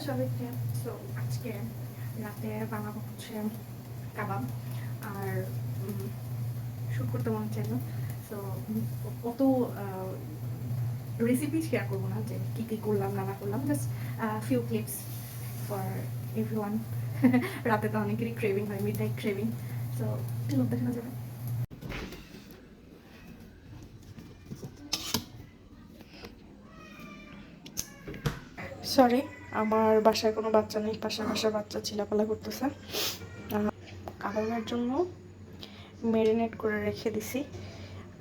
সবাইকে। সো আজকে রাতে বানাবো হচ্ছে কাবাব আর শ্যুট করতে মনে চাইল। সো অত রেসিপি শেয়ার করবো না যে কী কী করলাম না করলাম, just few clips for everyone. রাতে তো অনেকেরই ক্রেভিং হয়, মিড নাইট ক্রেভিং। সো লোক দেখানো যাবে। সরি, আমার বাসায় কোনো বাচ্চা নেই, পাশের বাসার বাচ্চা চিলাপালা করতেছে। কাবাবের জন্য ম্যারিনেট করে রেখে দিছি।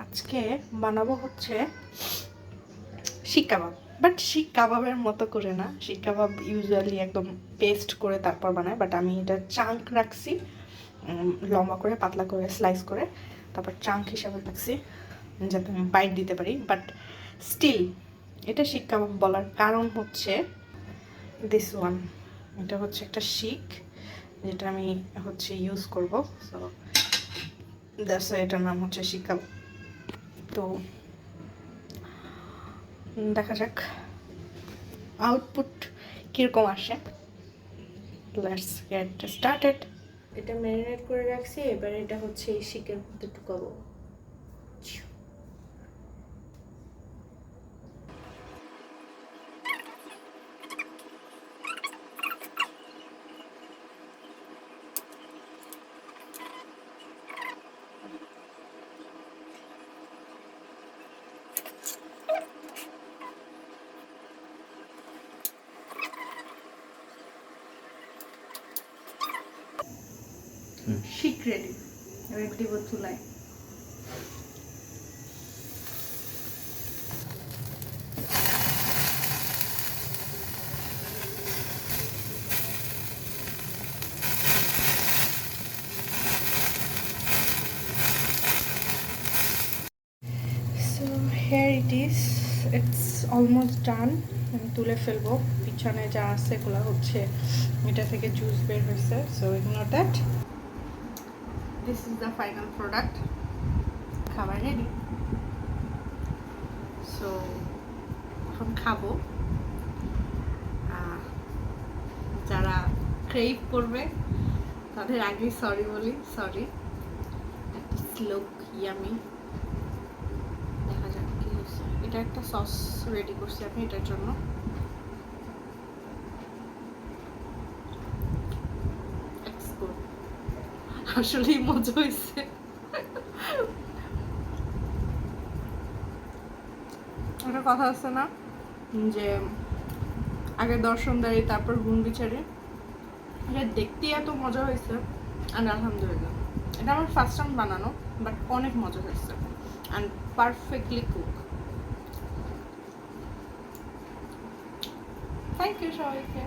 আজকে বানাবো হচ্ছে শিক কাবাব, বাট শিক কাবাবের মতো করে না। শিক কাবাব ইউজুয়ালি একদম পেস্ট করে তারপর বানায়, বাট আমি এটা চাঙ্ক রাখছি, লম্বা করে পাতলা করে স্লাইস করে তারপর চাঙ্ক হিসাবে রাখছি যাতে আমি বাইট দিতে পারি। বাট স্টিল এটা শিক কাবাব বলার কারণ হচ্ছে দিস ওয়ান, এটা হচ্ছে একটা শিক যেটা আমি হচ্ছে ইউজ করব। সো দ্যাটস এটার নাম হচ্ছে শিক কাবাব। তো দেখা যাক আউটপুট কীরকম আসে। Let's get started. এটা ম্যারিনেট করে রাখছি, এবার এটা হচ্ছে এই শিকের মধ্যে ঢুকাবো। শিক রেডি, এবার দিব চুলায়। So here it is, it's almost done. আমি তুলে ফেলবো, পিছনে যা আছে এগুলো হচ্ছে এটা থেকে জুস বের হয়েছে। So ignore that, this is the final product. খাবার রেডি। সো এখন খাবো। যারা ক্রেভ করবে তাদের আগেই সরি বলি, সরি। Look yummy. দেখা যাক কি হয়েছে। এটা একটা সস রেডি করছি আমি এটার জন্য। আসলেই মজা হয়েছে। একটা কথা আছে না যে আগে দর্শনদারি তারপর গুণ বিচারে, এটা দেখতে এত মজা হয়েছে। আর আলহামদুলিল্লাহ, এটা আমার ফার্স্ট টাইম বানানো, বাট অনেক মজা হয়েছে and perfectly cook. Thank you সবাইকে।